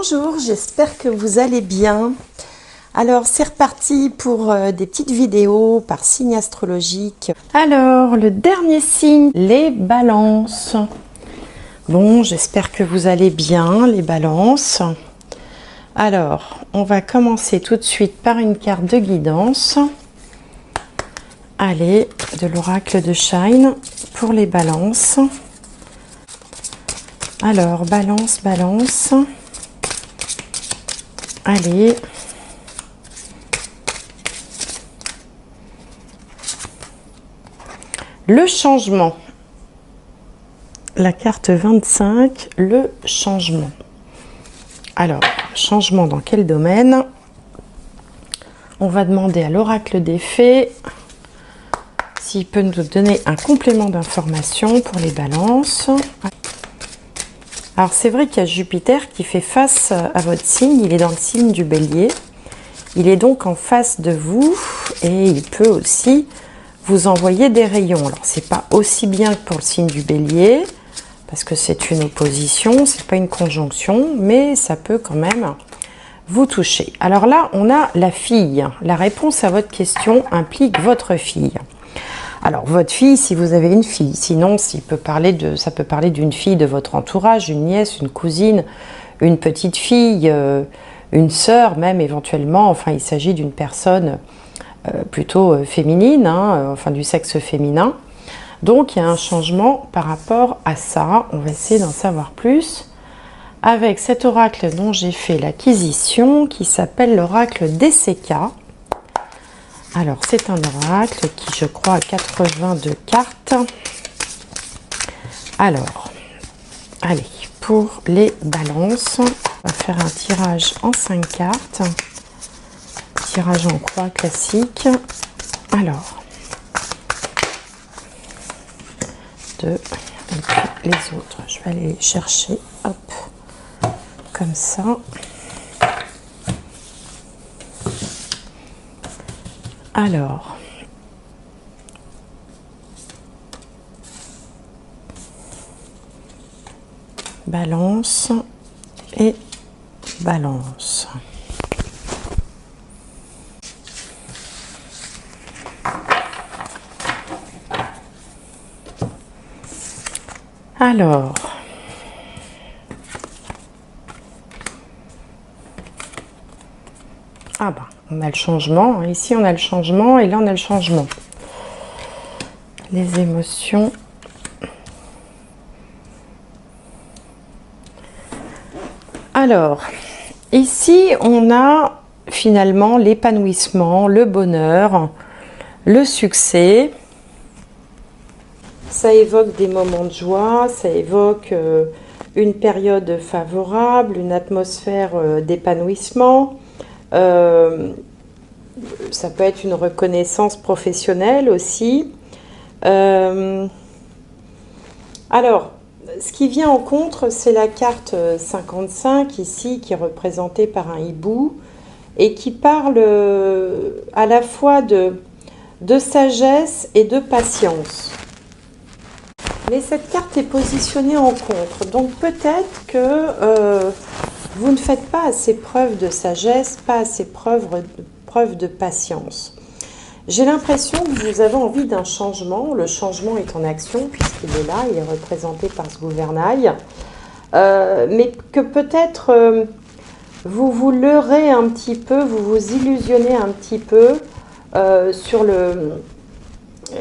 Bonjour, j'espère que vous allez bien. Alors c'est reparti pour des petites vidéos par signe astrologique. Alors le dernier signe, les balances. Bon, j'espère que vous allez bien les balances. Alors on va commencer tout de suite par une carte de guidance. Allez, de l'oracle de Shine pour les balances. Alors balance, balance. Allez. Le changement. La carte 25, le changement. Alors, changement dans quel domaine? On va demander à l'oracle des fées s'il peut nous donner un complément d'information pour les balances. Alors, c'est vrai qu'il y a Jupiter qui fait face à votre signe. Il est dans le signe du Bélier. Il est donc en face de vous et il peut aussi vous envoyer des rayons. Alors, c'est pas aussi bien que pour le signe du Bélier, parce que c'est une opposition, c'est pas une conjonction, mais ça peut quand même vous toucher. Alors là, on a la fille. La réponse à votre question implique votre fille. Alors, votre fille, si vous avez une fille. Sinon, ça peut parler d'une fille de votre entourage, une nièce, une cousine, une petite fille, une sœur même éventuellement. Enfin, il s'agit d'une personne plutôt féminine, enfin du sexe féminin. Donc, il y a un changement par rapport à ça. On va essayer d'en savoir plus avec cet oracle dont j'ai fait l'acquisition qui s'appelle l'oracle DCK. Alors, c'est un oracle qui, je crois, a 82 cartes. Alors, allez, pour les balances, on va faire un tirage en 5 cartes. Tirage en croix classique. Alors, 2, et puis les autres, je vais aller les chercher, hop, comme ça. Alors, balance et balance. Alors, ah bah, on a le changement. Ici, on a le changement et là, on a le changement. Les émotions. Alors, ici, on a finalement l'épanouissement, le bonheur, le succès. Ça évoque des moments de joie, ça évoque une période favorable, une atmosphère d'épanouissement. Ça peut être une reconnaissance professionnelle aussi. Alors, ce qui vient en contre, c'est la carte 55 ici, qui est représentée par un hibou et qui parle à la fois de sagesse et de patience. Mais cette carte est positionnée en contre, donc peut-être que vous ne faites pas assez preuve de sagesse, pas assez preuve de patience. J'ai l'impression que vous avez envie d'un changement. Le changement est en action puisqu'il est là, il est représenté par ce gouvernail. Mais que peut-être vous vous leurrez un petit peu, vous vous illusionnez un petit peu sur le...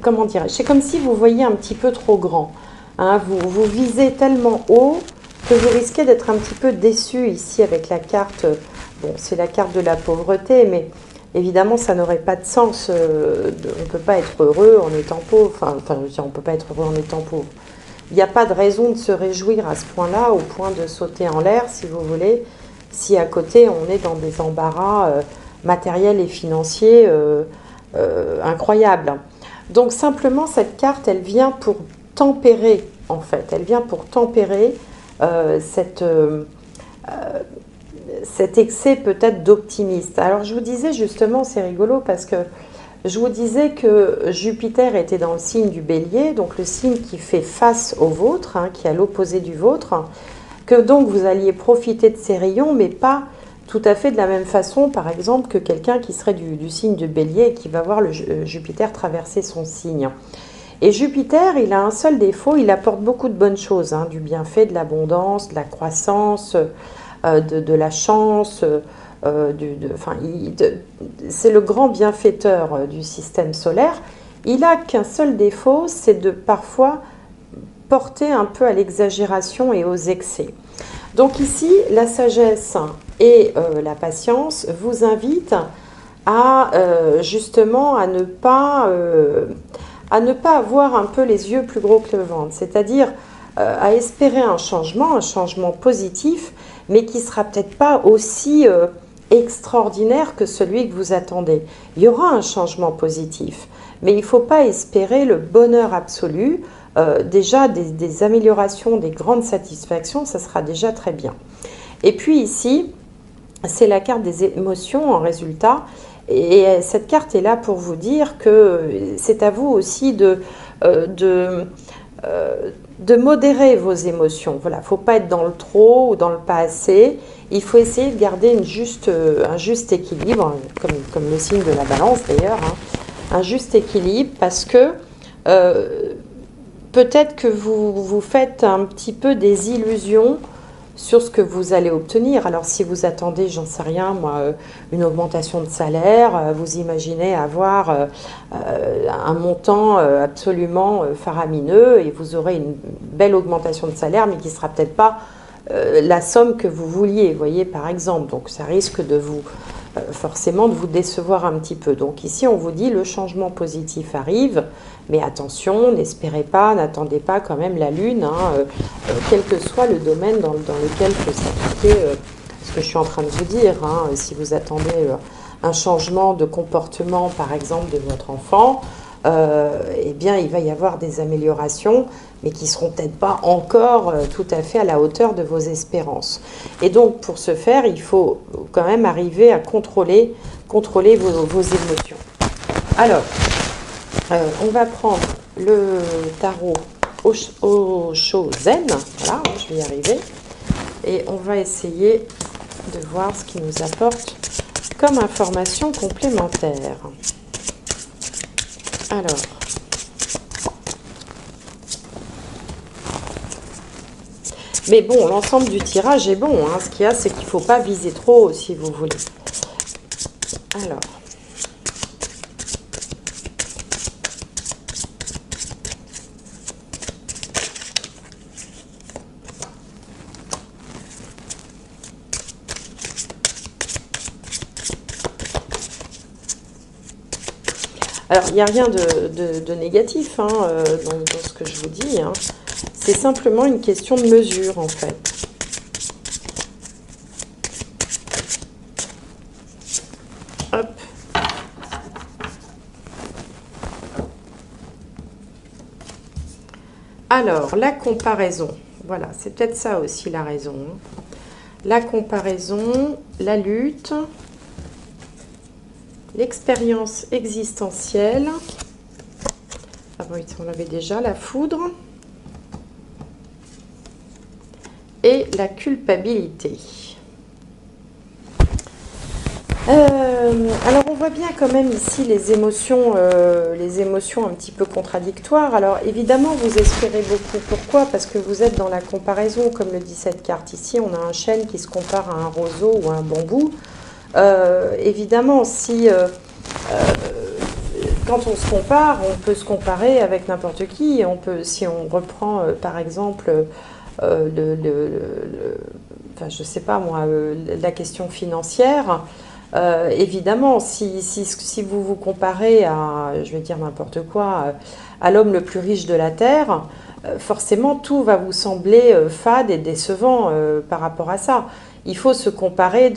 Comment dirais-je? C'est comme si vous voyiez un petit peu trop grand. Hein, vous visez tellement haut que vous risquez d'être un petit peu déçu ici avec la carte. Bon, c'est la carte de la pauvreté, mais évidemment, ça n'aurait pas de sens. On ne peut pas être heureux en étant pauvre. Enfin, je veux dire, on ne peut pas être heureux en étant pauvre. Il n'y a pas de raison de se réjouir à ce point-là, au point de sauter en l'air, si vous voulez, si à côté, on est dans des embarras matériels et financiers incroyables. Donc, simplement, cette carte, elle vient pour tempérer, en fait. Elle vient pour tempérer cet excès peut-être d'optimiste. Alors, je vous disais justement, c'est rigolo parce que je vous disais que Jupiter était dans le signe du Bélier, donc le signe qui fait face au vôtre, qui est à l'opposé du vôtre. que donc vous alliez profiter de ces rayons, mais pas tout à fait de la même façon, par exemple, que quelqu'un qui serait du signe de Bélier et qui va voir le Jupiter traverser son signe. Et Jupiter, il a un seul défaut, il apporte beaucoup de bonnes choses, hein, du bienfait, de l'abondance, de la croissance, de la chance, c'est le grand bienfaiteur du système solaire. Il n'a qu'un seul défaut, c'est de parfois porter un peu à l'exagération et aux excès. Donc ici, la sagesse et la patience vous invitent à justement à ne pas avoir un peu les yeux plus gros que le ventre, c'est-à-dire à espérer un changement positif, mais qui sera peut-être pas aussi extraordinaire que celui que vous attendez. Il y aura un changement positif, mais il ne faut pas espérer le bonheur absolu. Déjà des améliorations, des grandes satisfactions, ça sera déjà très bien. Et puis ici, c'est la carte des émotions en résultat. Et cette carte est là pour vous dire que c'est à vous aussi de modérer vos émotions. Voilà, il ne faut pas être dans le trop ou dans le pas assez. Il faut essayer de garder un juste équilibre, comme le signe de la balance d'ailleurs, hein, un juste équilibre parce que peut-être que vous faites un petit peu des illusions sur ce que vous allez obtenir. Alors si vous attendez, j'en sais rien, moi, une augmentation de salaire, vous imaginez avoir un montant absolument faramineux et vous aurez une belle augmentation de salaire, mais qui ne sera peut-être pas la somme que vous vouliez, vous voyez, par exemple. Donc ça risque de vous forcément de vous décevoir un petit peu. Donc ici, on vous dit le changement positif arrive, mais attention, n'espérez pas, n'attendez pas quand même la lune, hein, quel que soit le domaine dans lequel peut s'appliquer ce que je suis en train de vous dire. Hein. Si vous attendez un changement de comportement, par exemple, de votre enfant, eh bien, il va y avoir des améliorations, mais qui ne seront peut-être pas encore tout à fait à la hauteur de vos espérances. Et donc, pour ce faire, il faut quand même arriver à contrôler vos émotions. Alors, on va prendre le tarot Osho Zen, voilà, je vais y arriver, et on va essayer de voir ce qu'il nous apporte comme information complémentaire. Alors, mais bon, l'ensemble du tirage est bon, hein. Ce qu'il y a, c'est qu'il ne faut pas viser trop, si vous voulez. Alors, il n'y a rien de négatif hein, dans ce que je vous dis. Hein. C'est simplement une question de mesure, en fait. Hop. Alors, la comparaison. Voilà, c'est peut-être ça aussi la raison. Hein. La comparaison, la lutte, l'expérience existentielle. Ah oui, on l'avait déjà, la foudre. Et la culpabilité. Alors on voit bien quand même ici les émotions un petit peu contradictoires. Alors évidemment vous espérez beaucoup. Pourquoi? Parce que vous êtes dans la comparaison, comme le dit cette carte ici. On a un chêne qui se compare à un roseau ou à un bambou. Évidemment, quand on se compare, on peut se comparer avec n'importe qui. Si on reprend par exemple enfin, je sais pas moi, la question financière, évidemment, si vous vous comparez à, je vais dire n'importe quoi, à l'homme le plus riche de la Terre, forcément tout va vous sembler fade et décevant par rapport à ça. Il faut se comparer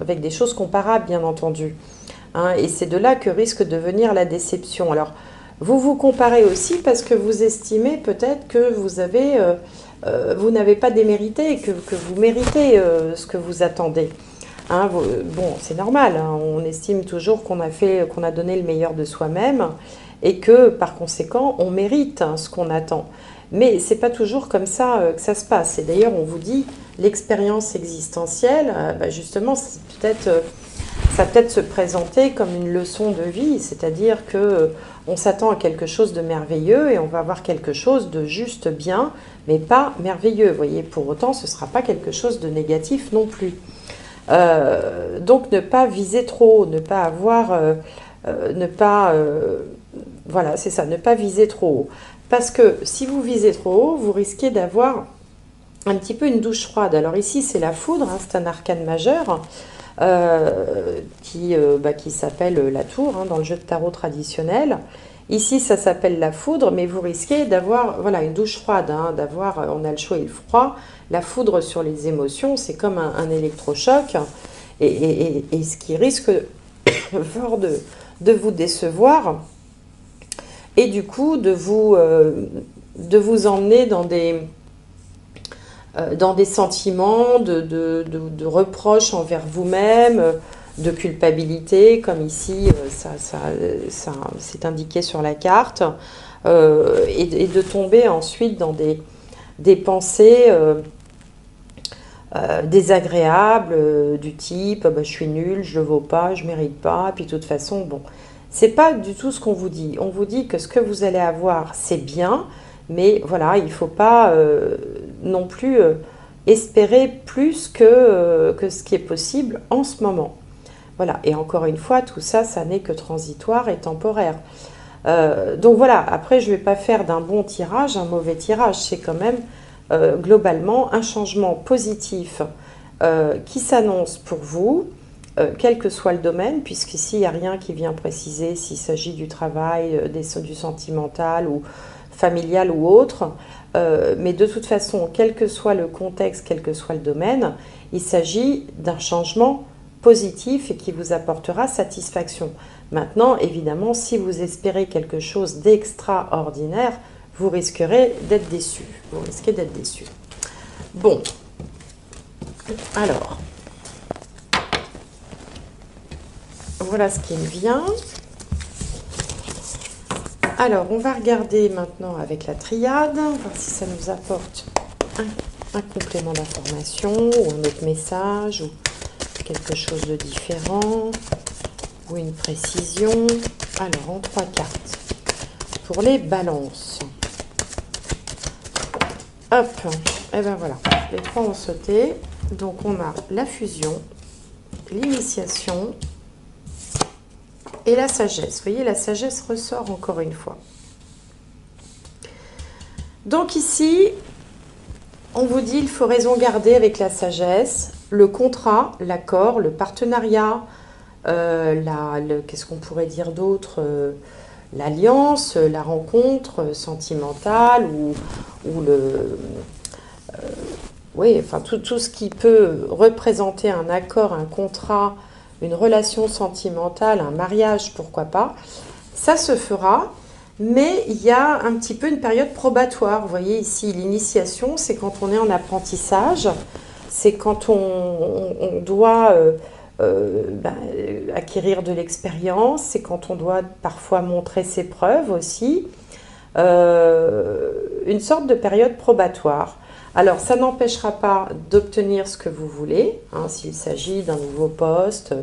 avec des choses comparables, bien entendu. Hein, et c'est de là que risque de venir la déception. Alors, vous vous comparez aussi parce que vous estimez peut-être que vous n'avez pas démérité et que vous méritez ce que vous attendez. Hein, bon, c'est normal, hein, on estime toujours qu'on a donné le meilleur de soi-même et que par conséquent, on mérite hein, ce qu'on attend. Mais c'est pas toujours comme ça que ça se passe. Et d'ailleurs, on vous dit, l'expérience existentielle, bah, justement, ça va peut-être se présenter comme une leçon de vie, c'est-à-dire que on s'attend à quelque chose de merveilleux et on va avoir quelque chose de juste bien, mais pas merveilleux. Vous voyez, pour autant, ce ne sera pas quelque chose de négatif non plus. Donc, ne pas viser trop haut, ne pas avoir, voilà, c'est ça, ne pas viser trop haut. Parce que si vous visez trop haut, vous risquez d'avoir un petit peu une douche froide. Alors ici, c'est la foudre, hein, c'est un arcane majeur qui s'appelle la tour hein, dans le jeu de tarot traditionnel. Ici, ça s'appelle la foudre, mais vous risquez d'avoir voilà, une douche froide, hein, on a le chaud et le froid. La foudre sur les émotions, c'est comme un électrochoc, et ce qui risque fort de vous décevoir, et du coup de vous emmener dans des sentiments de reproches envers vous-même, de culpabilité, comme ici, c'est indiqué sur la carte, et de tomber ensuite dans des pensées désagréables, du type bah, je suis nulle, je ne le vaux pas, je ne mérite pas, puis de toute façon, bon, c'est pas du tout ce qu'on vous dit. On vous dit que ce que vous allez avoir, c'est bien, mais voilà, il ne faut pas non plus espérer plus que ce qui est possible en ce moment. Voilà, et encore une fois, tout ça, ça n'est que transitoire et temporaire. Donc voilà, après, je ne vais pas faire d'un bon tirage un mauvais tirage. C'est quand même globalement un changement positif qui s'annonce pour vous, quel que soit le domaine, puisqu'ici, il n'y a rien qui vient préciser s'il s'agit du travail, du sentimental ou familial ou autre. Mais de toute façon, quel que soit le contexte, quel que soit le domaine, il s'agit d'un changement positif et qui vous apportera satisfaction. Maintenant, évidemment, si vous espérez quelque chose d'extraordinaire, vous risquerez d'être déçu. Vous risquez d'être déçu. Bon, alors, voilà ce qui me vient. Alors, on va regarder maintenant avec la triade, voir si ça nous apporte un complément d'information ou un autre message ou quelque chose de différent ou une précision. Alors, en 3 cartes. Pour les balances. Hop, et ben voilà, les 3 ont sauté. Donc, on a la fusion, l'initiation et la sagesse. Vous voyez, la sagesse ressort encore une fois. Donc ici, on vous dit il faut raison garder avec la sagesse, le contrat, l'accord, le partenariat, qu'est-ce qu'on pourrait dire d'autre, l'alliance, la rencontre sentimentale oui, enfin tout ce qui peut représenter un accord, un contrat, une relation sentimentale, un mariage, pourquoi pas, ça se fera, mais il y a un petit peu une période probatoire. Vous voyez ici, l'initiation, c'est quand on est en apprentissage, c'est quand on doit acquérir de l'expérience, c'est quand on doit parfois montrer ses preuves aussi, une sorte de période probatoire. Alors, ça n'empêchera pas d'obtenir ce que vous voulez, hein, s'il s'agit d'un nouveau poste,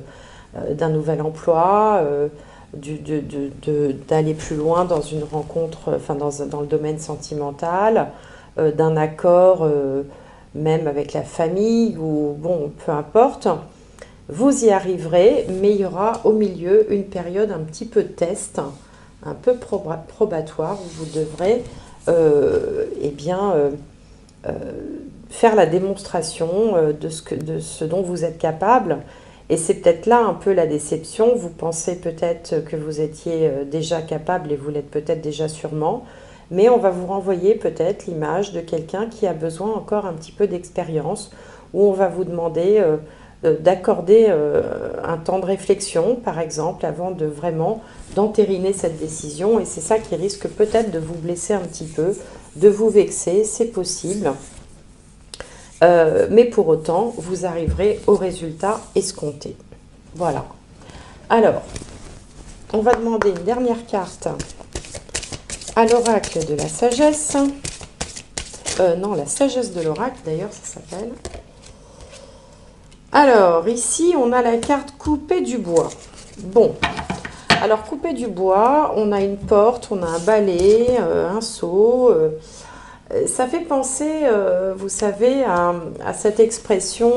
d'un nouvel emploi, d'aller plus loin dans une rencontre, enfin dans le domaine sentimental, d'un accord même avec la famille, ou bon, peu importe. Vous y arriverez, mais il y aura au milieu une période un petit peu de test, un peu probatoire, où vous devrez faire la démonstration de ce dont vous êtes capable. Et c'est peut-être là un peu la déception. Vous pensez peut-être que vous étiez déjà capable et vous l'êtes peut-être déjà sûrement. Mais on va vous renvoyer peut-être l'image de quelqu'un qui a besoin encore un petit peu d'expérience, où on va vous demander d'accorder un temps de réflexion, par exemple, avant de vraiment d'entériner cette décision. Et c'est ça qui risque peut-être de vous blesser un petit peu, de vous vexer, c'est possible. Mais pour autant, vous arriverez au résultat escompté. Voilà. Alors, on va demander une dernière carte à l'oracle de la sagesse. Non, la sagesse de l'oracle, d'ailleurs, ça s'appelle. Alors, ici, on a la carte couper du bois. Bon, alors couper du bois, on a une porte, on a un balai, un seau. Ça fait penser, vous savez, à cette expression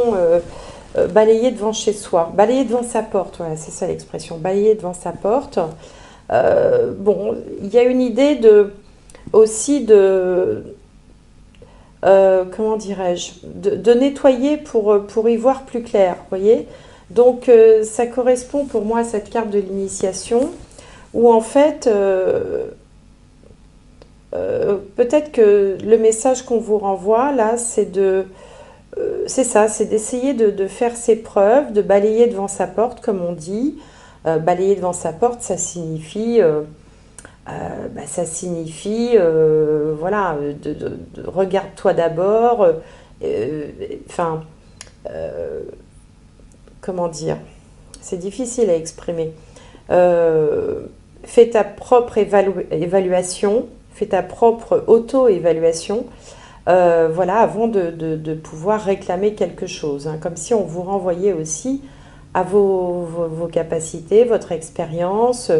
balayer devant chez soi. Balayer devant sa porte, voilà, c'est ça l'expression, balayer devant sa porte. Bon, il y a une idée aussi de comment dirais-je, de nettoyer pour y voir plus clair, voyez. Donc ça correspond pour moi à cette carte de l'initiation, où en fait, peut-être que le message qu'on vous renvoie là, c'est ça, c'est d'essayer de faire ses preuves, de balayer devant sa porte, comme on dit. Balayer devant sa porte, ça signifie voilà, regarde-toi d'abord, enfin, comment dire, c'est difficile à exprimer. Fais ta propre évaluation, fais ta propre auto-évaluation, voilà, avant de pouvoir réclamer quelque chose, hein, comme si on vous renvoyait aussi à vos capacités, votre expérience.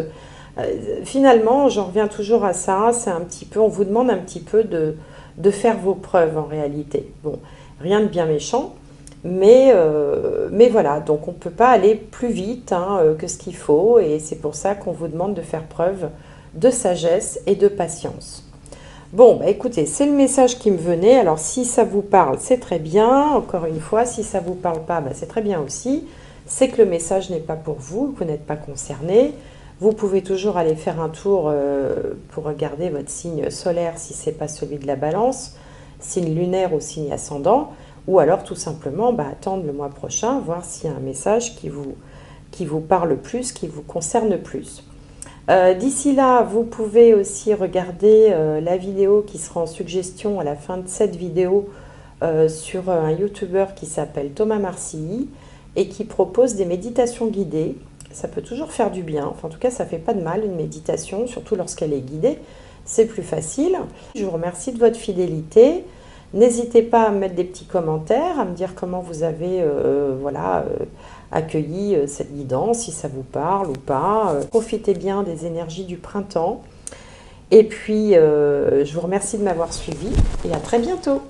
Finalement, j'en reviens toujours à ça, c'est un petit peu, on vous demande un petit peu de faire vos preuves en réalité. Bon, rien de bien méchant, mais voilà, donc on ne peut pas aller plus vite hein, que ce qu'il faut, et c'est pour ça qu'on vous demande de faire preuve de sagesse et de patience. Bon, bah écoutez, c'est le message qui me venait, alors si ça vous parle, c'est très bien, encore une fois, si ça ne vous parle pas, bah, c'est très bien aussi, c'est que le message n'est pas pour vous, que vous n'êtes pas concerné. Vous pouvez toujours aller faire un tour pour regarder votre signe solaire si ce n'est pas celui de la balance, signe lunaire ou signe ascendant, ou alors tout simplement attendre le mois prochain, voir s'il y a un message qui vous parle plus, qui vous concerne plus. D'ici là, vous pouvez aussi regarder la vidéo qui sera en suggestion à la fin de cette vidéo sur un youtubeur qui s'appelle Thomas Marcilly et qui propose des méditations guidées. Ça peut toujours faire du bien, enfin en tout cas ça fait pas de mal une méditation, surtout lorsqu'elle est guidée, c'est plus facile. Je vous remercie de votre fidélité, n'hésitez pas à me mettre des petits commentaires, à me dire comment vous avez accueilli cette guidance, si ça vous parle ou pas. Profitez bien des énergies du printemps, et puis je vous remercie de m'avoir suivi, et à très bientôt.